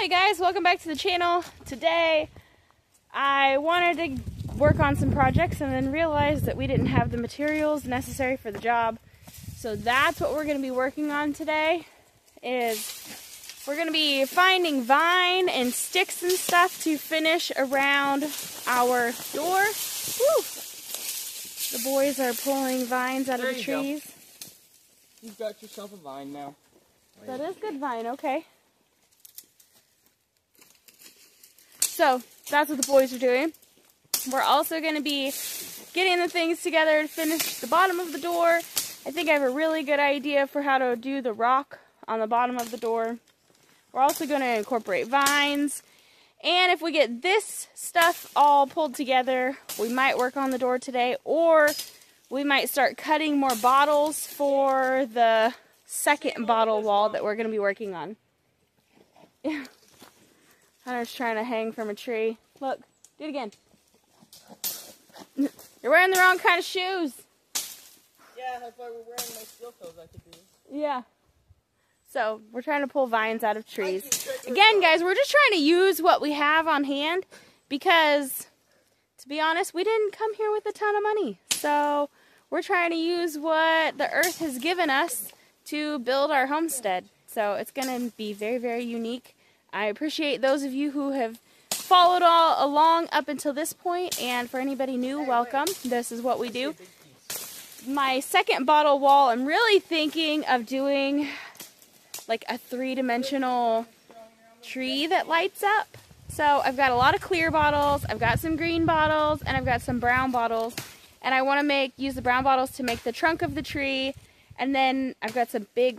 Hey guys, welcome back to the channel. Today I wanted to work on some projects and then realized that we didn't have the materials necessary for the job. So that's what we're going to be working on today. We're going to be finding vine and sticks and stuff to finish around our door. Woo! The boys are pulling vines out of the trees. You've got yourself a vine now. That is good vine, okay. So, that's what the boys are doing. We're also going to be getting the things together to finish the bottom of the door. I think I have a really good idea for how to do the rock on the bottom of the door. We're also going to incorporate vines. And if we get this stuff all pulled together, we might work on the door today, or we might start cutting more bottles for the second bottle wall that we're going to be working on. Yeah. Hunter's trying to hang from a tree. Look, do it again. You're wearing the wrong kind of shoes. Yeah, if I were wearing my steel toes, I could do it. Yeah. So, we're trying to pull vines out of trees. Again, guys, we're just trying to use what we have on hand because, to be honest, we didn't come here with a ton of money. So, we're trying to use what the earth has given us to build our homestead. So, it's going to be very, very unique. I appreciate those of you who have followed all along up until this point, and for anybody new, welcome. This is what we do. My second bottle wall, I'm really thinking of doing like a three-dimensional tree that lights up. So I've got a lot of clear bottles, I've got some green bottles, and I've got some brown bottles. And I want to use the brown bottles to make the trunk of the tree, and then I've got some big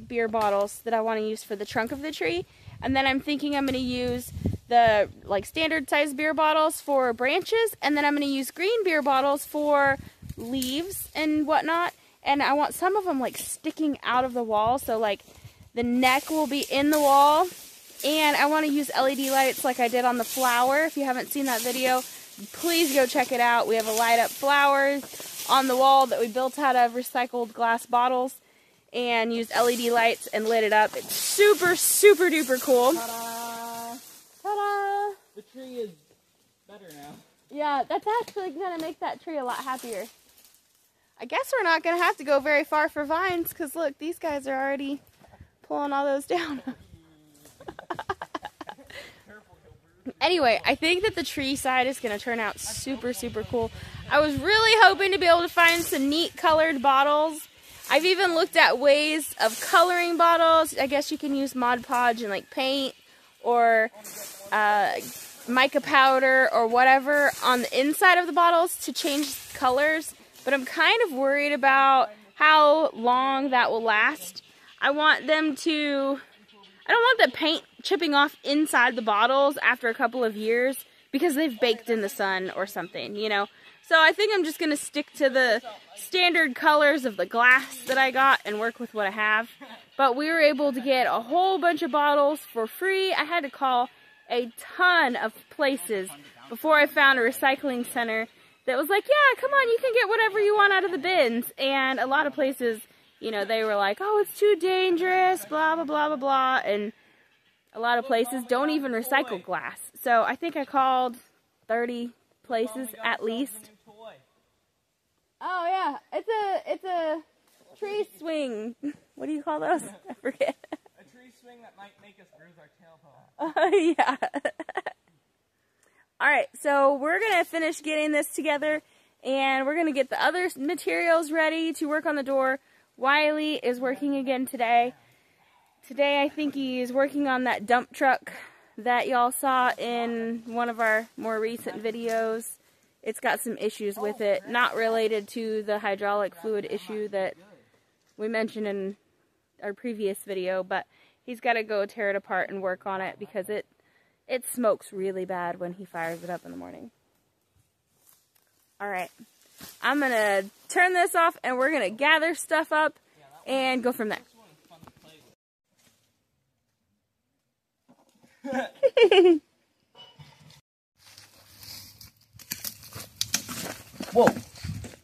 beer bottles that I want to use for the trunk of the tree. And then I'm thinking I'm going to use the standard size beer bottles for branches, and then I'm going to use green beer bottles for leaves and whatnot. And I want some of them sticking out of the wall, so the neck will be in the wall. And I want to use LED lights like I did on the flower. If you haven't seen that video, please go check it out. We have a light up flowers on the wall that we built out of recycled glass bottles and used LED lights and lit it up. It's super, super duper cool. Ta-da! Ta-da! The tree is better now. Yeah, that's actually going to make that tree a lot happier. I guess we're not going to have to go very far for vines, because look, these guys are already pulling all those down. Anyway, I think that the tree side is going to turn out super, super cool. I was really hoping to be able to find some neat colored bottles. I've even looked at ways of coloring bottles. I guess you can use Mod Podge and paint or mica powder or whatever on the inside of the bottles to change colors. But I'm kind of worried about how long that will last. I don't want the paint chipping off inside the bottles after a couple of years because they've baked in the sun or something, you know. So I think I'm just going to stick to the standard colors of the glass that I got and work with what I have. But we were able to get a whole bunch of bottles for free. I had to call a ton of places before I found a recycling center that was like, yeah, come on, you can get whatever you want out of the bins. And a lot of places, you know, they were like, oh, it's too dangerous, blah, blah, blah, blah, blah. And a lot of places don't even recycle glass. So I think I called 30 places at least. Oh yeah, it's a tree swing. What do you call those? I forget. A tree swing that might make us bruise our tailbone. Yeah. Alright, so we're going to finish getting this together, and we're going to get the other materials ready to work on the door. Wiley is working again today. Today I think he's working on that dump truck that y'all saw in one of our more recent videos. It's got some issues with it, not related to the hydraulic fluid issue that we mentioned in our previous video, but he's got to go tear it apart and work on it because it smokes really bad when he fires it up in the morning. Alright, I'm going to turn this off and we're going to gather stuff up and go from there. Whoa!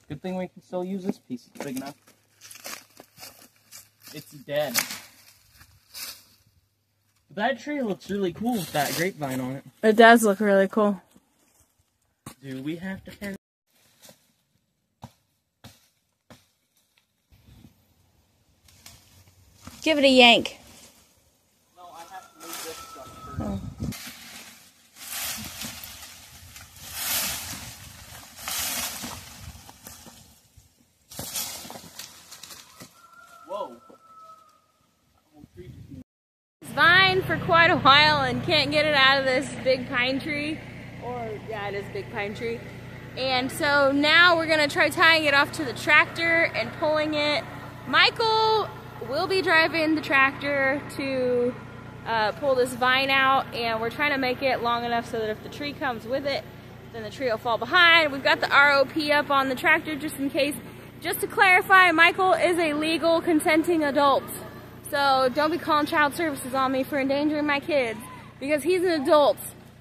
Good thing we can still use this piece. It's big enough. It's dead. that tree looks really cool with that grapevine on it. It does look really cool. Do we have to carry? Give it a yank. No, I have to move this stuff first. Oh. Whoa. It's vine for quite a while and can't get it out of this big pine tree. Or, yeah, it is a big pine tree. And so now we're going to try tying it off to the tractor and pulling it. Michael will be driving the tractor to pull this vine out, and we're trying to make it long enough so that if the tree comes with it, then the tree will fall behind. We've got the ROP up on the tractor just in case. Just to clarify, Michael is a legal, consenting adult. So don't be calling child services on me for endangering my kids, because he's an adult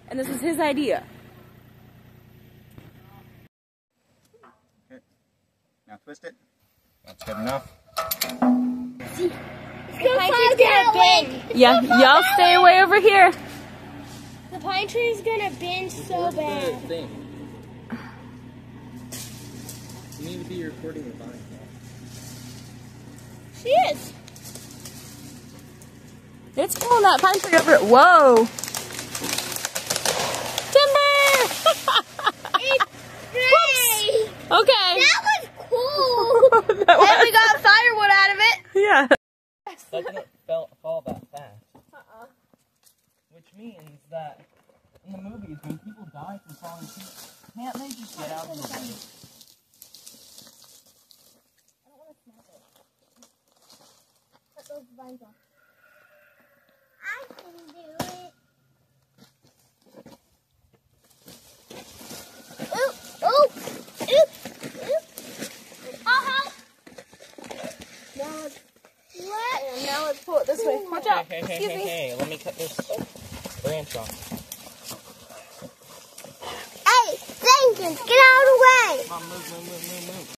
and this was his idea. Okay. Now twist it. That's good enough. See, it's gonna bend. Yeah, y'all stay away over here. The pine tree is gonna bend so bad. You need to be recording the vine. She is. It's pulling that pine tree over it. Whoa! Timber! It's Okay. That was cool. And we got firewood out of it. Yeah. That didn't fall that fast. Which means that in the movies, when people die from falling trees, can't they just get out of the way? I don't want to snap it. Cut those vines off. I can do it. Oop, oop, oop, oop. Uh-huh. Now let's, What? and now let's pull it this way. Watch out. Excuse me. Hey, let me cut this branch off. Hey, Jenkins, get out of the way. Come on, move.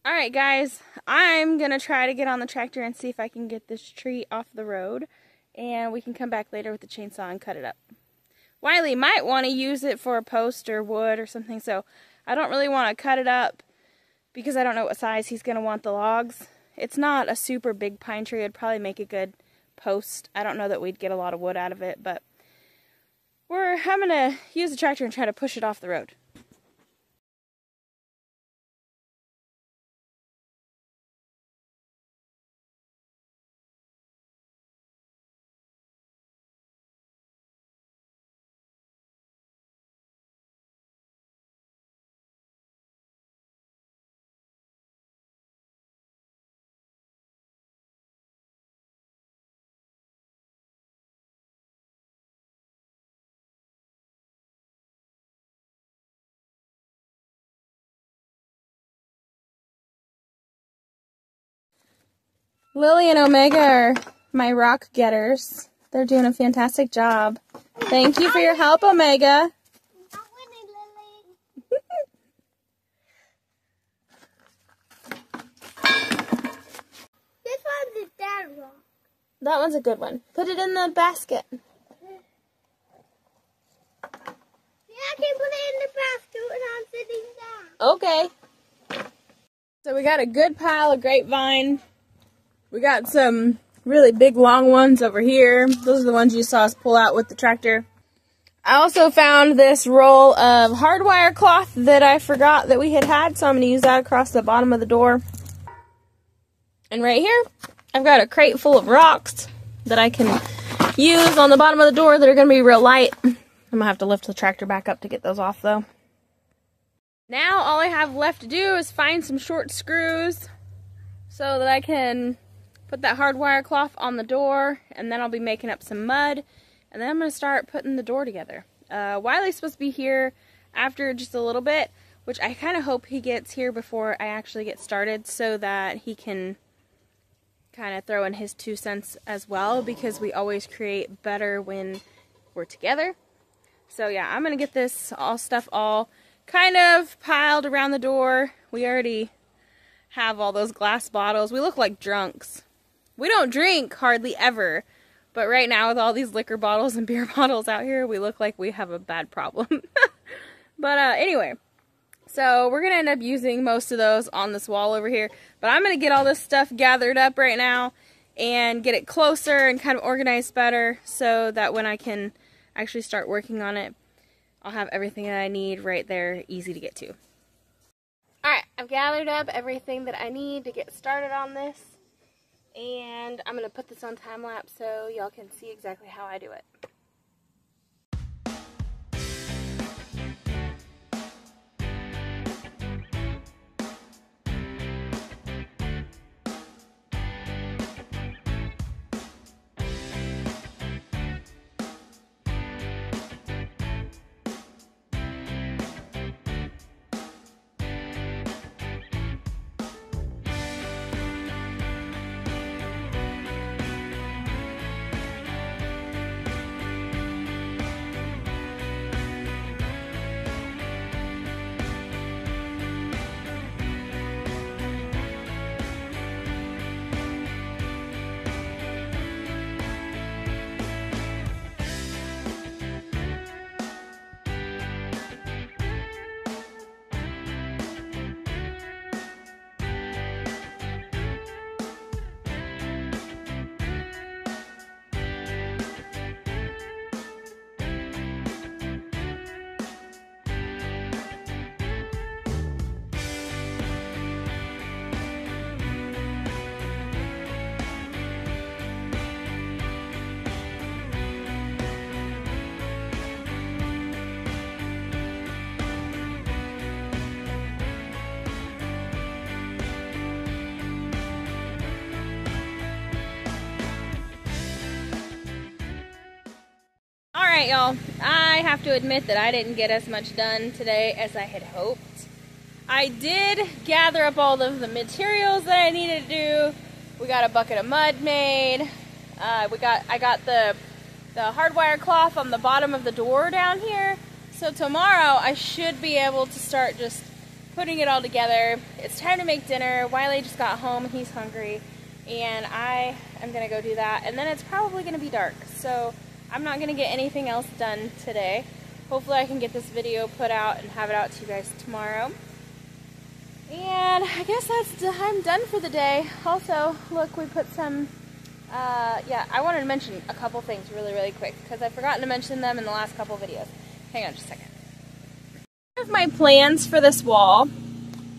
Alright guys, I'm going to try to get on the tractor and see if I can get this tree off the road. And we can come back later with the chainsaw and cut it up. Wiley might want to use it for a post or wood or something, so I don't really want to cut it up because I don't know what size he's going to want the logs. It's not a super big pine tree. It'd probably make a good post. I don't know that we'd get a lot of wood out of it, but I'm going to use the tractor and try to push it off the road. Lily and Omega are my rock getters. They're doing a fantastic job. Thank you for your help, Omega. This one's a dead rock. That one's a good one. Put it in the basket. Yeah, I can put it in the basket when I'm sitting down. Okay. So we got a good pile of grapevine. We got some really big long ones over here. Those are the ones you saw us pull out with the tractor. I also found this roll of hardwire cloth that I forgot that we had, so I'm going to use that across the bottom of the door. And right here, I've got a crate full of rocks that I can use on the bottom of the door that are going to be real light. I'm going to have to lift the tractor back up to get those off, though. Now all I have left to do is find some short screws so that I can put that hardwire cloth on the door, and then I'll be making up some mud, and then I'm going to start putting the door together. Wiley's supposed to be here after just a little bit, which I kind of hope he gets here before I actually get started so that he can kind of throw in his 2 cents as well, because we always create better when we're together. So yeah, I'm going to get this stuff all kind of piled around the door. We already have all those glass bottles. We look like drunks. We don't drink hardly ever, But right now with all these liquor bottles and beer bottles out here, we look like we have a bad problem. But anyway, so we're going to end up using most of those on this wall over here. But I'm going to get all this stuff gathered up right now and get it closer and kind of organized better so that when I can actually start working on it, I'll have everything that I need right there, easy to get to. Alright, I've gathered up everything that I need to get started on this. And I'm going to put this on time lapse so y'all can see exactly how I do it. Alright y'all, I have to admit that I didn't get as much done today as I had hoped. I did gather up all of the materials that I needed to do. We got a bucket of mud made. I got the hardwire cloth on the bottom of the door down here. So tomorrow I should be able to start just putting it all together. It's time to make dinner. Wiley just got home and he's hungry. And I am going to go do that. And then it's probably going to be dark. So I'm not going to get anything else done today. Hopefully I can get this video put out and have it out to you guys tomorrow. And I guess I'm done for the day. Also, look, we put some, yeah, I wanted to mention a couple things really quick because I've forgotten to mention them in the last couple videos. Hang on just a second. One of my plans for this wall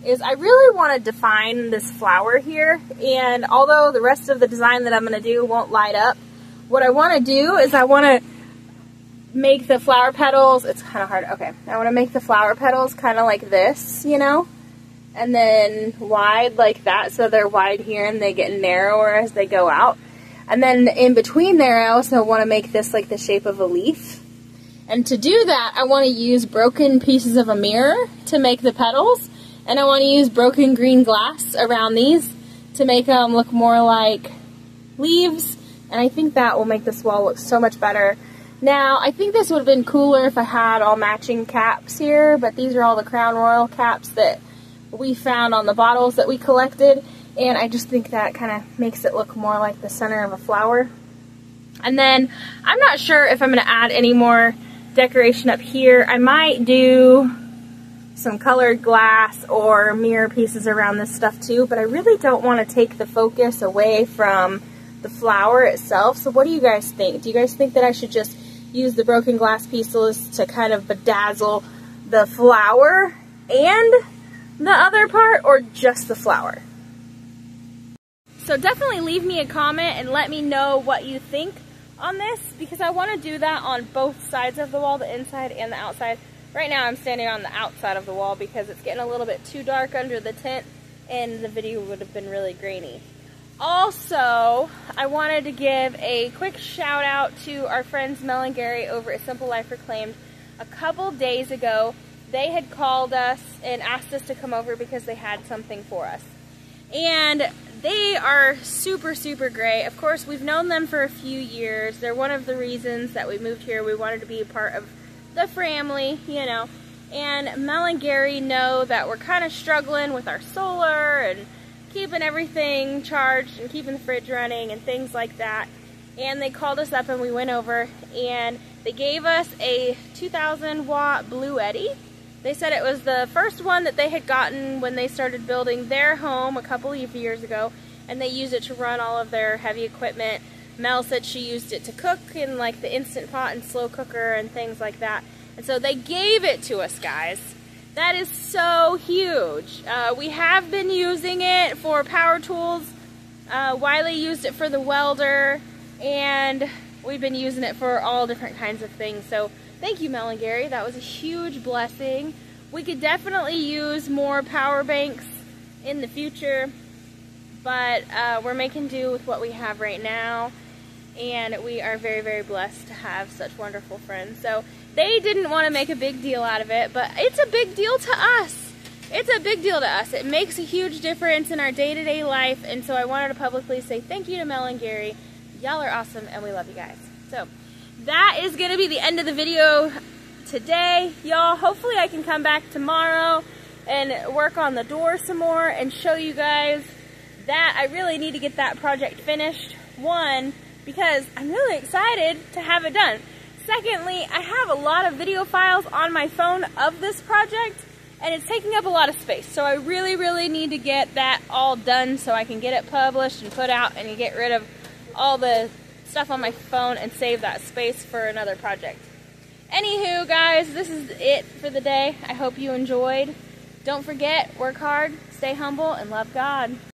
is I really want to define this flower here, and although the rest of the design that I'm going to do won't light up, what I want to do is I want to make the flower petals, it's kind of hard, okay, I want to make the flower petals kind of like this, you know, and then wide like that, so they're wide here and they get narrower as they go out. And then in between there, I also want to make this like the shape of a leaf. And to do that, I want to use broken pieces of a mirror to make the petals, and I want to use broken green glass around these to make them look more like leaves. And I think that will make this wall look so much better. Now, I think this would have been cooler if I had all matching caps here, but these are all the Crown Royal caps that we found on the bottles that we collected, and I just think that kind of makes it look more like the center of a flower. And then, I'm not sure if I'm going to add any more decoration up here. I might do some colored glass or mirror pieces around this stuff too, but I really don't want to take the focus away from the flower itself. So what do you guys think? Do you guys think that I should just use the broken glass pieces to kind of bedazzle the flower and the other part, or just the flower? So definitely leave me a comment and let me know what you think on this, because I want to do that on both sides of the wall, the inside and the outside. Right now I'm standing on the outside of the wall because it's getting a little bit too dark under the tent and the video would have been really grainy. Also, I wanted to give a quick shout out to our friends Mel and Gary over at Simple Life Reclaimed. A couple days ago, they had called us and asked us to come over because they had something for us. And they are super great. Of course, we've known them for a few years. They're one of the reasons that we moved here. We wanted to be a part of the family, you know. And Mel and Gary know that we're kind of struggling with our solar and keeping everything charged and keeping the fridge running and things like that. and they called us up and we went over, and they gave us a 2,000 watt Blue Eddy. They said it was the first one that they had gotten when they started building their home a couple of years ago, and they use it to run all of their heavy equipment. Mel said she used it to cook in like the Instant Pot and slow cooker and things like that. And so they gave it to us, guys. That is so huge. We have been using it for power tools. Wiley used it for the welder, and we've been using it for all different kinds of things. So thank you, Mel and Gary. That was a huge blessing. We could definitely use more power banks in the future, but we're making do with what we have right now, and we are very, very blessed to have such wonderful friends. So they didn't want to make a big deal out of it, but it's a big deal to us. It's a big deal to us. It makes a huge difference in our day-to-day life, and so I wanted to publicly say thank you to Mel and Gary. Y'all are awesome, and we love you guys. So that is going to be the end of the video today, y'all. Hopefully I can come back tomorrow and work on the door some more and show you guys that. I really need to get that project finished. One, because I'm really excited to have it done. Secondly, I have a lot of video files on my phone of this project, and it's taking up a lot of space. So I really, really need to get that all done so I can get it published and put out and get rid of all the stuff on my phone and save that space for another project. Anywho, guys, this is it for the day. I hope you enjoyed. Don't forget, work hard, stay humble, and love God.